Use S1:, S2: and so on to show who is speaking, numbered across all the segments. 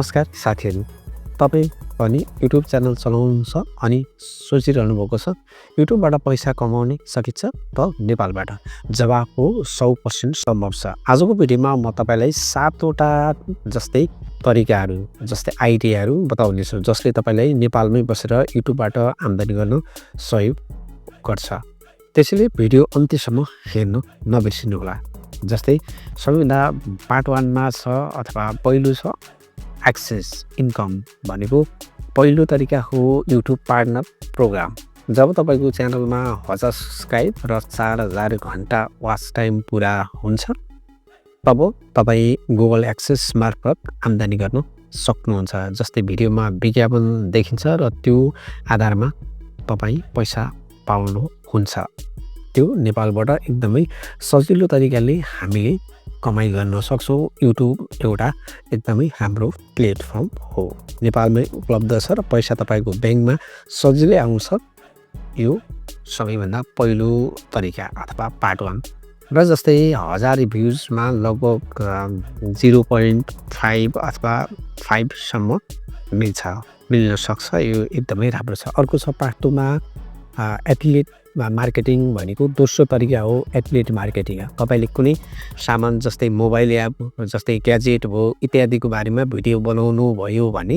S1: नमस्कार साथीहरु, तपाई पनि YouTube च्यानल चलाउनुहुन्छ अनि सोचिरहनु भएको छ YouTubeबाट पैसा कमाउने सकिन्छ त नेपालबाट? जवाफ हो 100% सम्भव छ। आजको भिडियोमा म तपाईलाई 7 वटा जस्तै तरिकाहरू जस्तै आइडियाहरू बताउने छु जसले तपाईलाई नेपालमै बसेर YouTubeबाट आम्दानी गर्न सहयोग गर्छ। त्यसैले भिडियो अन्त्यसम्म हेर्न नबिर्सिनु होला। जस्तै सबैभन्दा पार्ट 1 मा छ अथवा पहिलो छ एक्सेस इन्कम भनेको पहिलो तरिका हो YouTube पार्टनर प्रोग्राम। जब तपाईको च्यानलमा 1000 सब्स्क्राइब र 4000 घण्टा वाच टाइम पुरा हुन्छ तब तपाई गुगल एक्सेस मार्फत आम्दानी गर्न सक्नुहुन्छ। जस्तै भिडियोमा विज्ञापन देखिन्छ र त्यो आधारमा तपाई पैसा पाउनुहुन्छ। त्यो नेपालबाट एकदमै सजिलो तरिकाले हामीले कमाइ गर्न सक्छौं। YouTube एउटा एकदमै हाम्रो प्लेटफर्म हो। नेपालमै उपलब्ध छ र पैसा तपाईको ब्याङ्कमा सजिलै आउँछ। यो सबैभन्दा पहिलो तरिका अथवा पार्ट 1 र जस्तै 1000 भ्युजमा लगभग 0.5 अथवा 5 सम्म मिल्न सक्छ। यो एकदमै राम्रो छ। अर्को छ पार्ट 2 मा एफिलिएट मार्केटिङ भनेको दोस्रो तरिका हो एफिलिएट मार्केटिङ। तपाईले कुनै सामान जस्तै मोबाइल एप जस्तै ग्याजेट भयो इत्यादिको बारेमा भिडियो बनाउनु भयो भने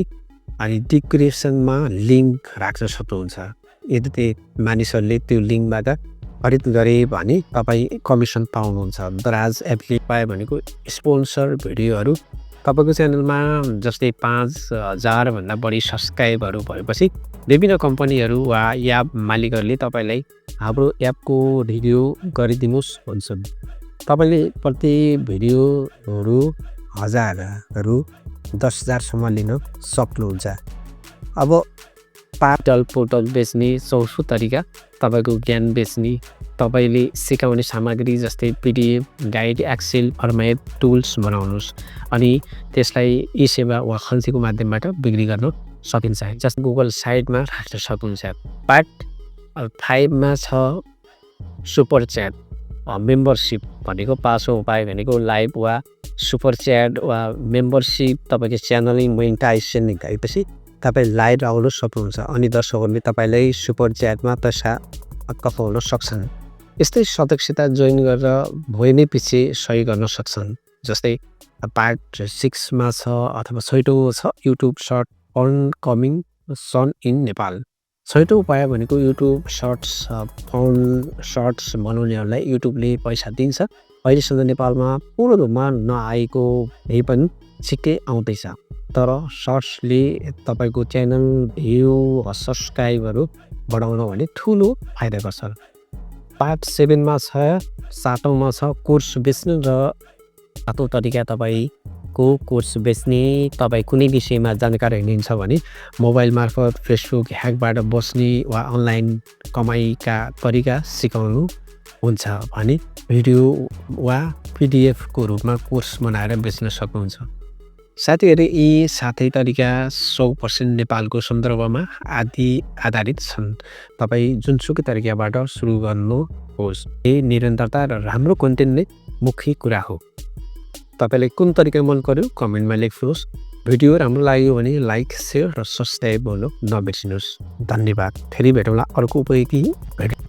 S1: अनि डिस्क्रिप्सनमा लिंक राख्न सक्नुहुन्छ। यदि मानिसहरूले त्यो लिंकबाट खरिद गरे भने तपाई कमिसन पाउनुहुन्छ। दराज एफिलिएट पाए भनेको स्पोन्सर भिडियोहरू तपाईको च्यानलमा जस्तै 5000 भन्दा बढी सब्स्क्राइबरहरू भएपछि विभिन्न कम्पनीहरू वा एप मालिकहरूले तपाईलाई हाम्रो एपको रिभ्यू गरिदिनुस् भन्छन्। तपाईले प्रति भिडियोहरू 1000 रु 10000 सम्म लिन सक्नुहुन्छ। अब पोर्टल बेच्ने चौथो तरिका तपाईको ज्ञान बेच्ने। तपाईले सिकाउने सामग्री जस्तै PDF guide Excel format tools बनाउनुस् अनि त्यसलाई ई सेवा वा खल्तीको माध्यमबाट बिक्री गर्न सकिन्छ। जस्तै गुगल साइटमा राख्न सक्नुहुन्छ। पार्ट 5 मा छ सुपर च्याट मेम्बरशिप भनेको पाँचौं उपाय भनेको लाइभ वा सुपर च्याट वा मेम्बरशिप। तपाईको च्यानल मोनेटाइजेसन गएपछि तपाई लाइभ आउन सक्नुहुन्छ अनि दर्शकहरूले तपाईलाई सुपर च्याटमा पैसा कमाउन सक्छन्। यस्तै सदस्यता जोइन गरेर भए नै पछि सही गर्न सक्छन्। जस्तै पार्ट 6 मा छ अथवा 6औं छ YouTube short fund coming soon in Nepal. 6औं उपाय भनेको YouTube सर्ट्स फन्ड सर्ट्स बनाउनेहरूलाई YouTubeले पैसा दिन्छ। अहिलेसम्म नेपालमा पूर्ण रूपमा नआएको यही पनि छिक्कै आउँदैछ। तर सर्ट्सले तपाईको च्यानल भ्यू सब्स्क्राइबरहरू बढाउन भने ठूलो फाइदा गर्छ। पार्ट 7 मा छ 7औं मा छ कोर्स बेच्ने र 7औं तरिका तपाईको कोर्स बेच्ने। तपाई कुनै विषयमा जानकारी लिन्छ भने मोबाइल मार्फत फेसबुक ह्याकबाट बच्ने वा अनलाइन कमाइका तरिका सिकाउनु हुन्छ भने भिडियो वा पीडीएफ को रूपमा कोर्स बनाएर बेच्न सक्नुहुन्छ। साथीहरु यी 7 तरिका 100% नेपालको सन्दर्भमा आधारित छन्। तपाई जुनसुकै तरिकाबाट सुरु गर्नुहोस्। यही निरन्तरता र राम्रो कन्टेन्ट नै मुख्य कुरा हो। तपाईलाई कुन तरिका मन पर्यो कमेन्टमा लेख्नुहोस्। भिडियो राम्रो लाग्यो भने लाइक शेयर र सब्स्क्राइब गर्न नबिर्सिनुहोस्। धन्यवाद। फेरि भेटौँला अर्को उपयोगी भिडियो।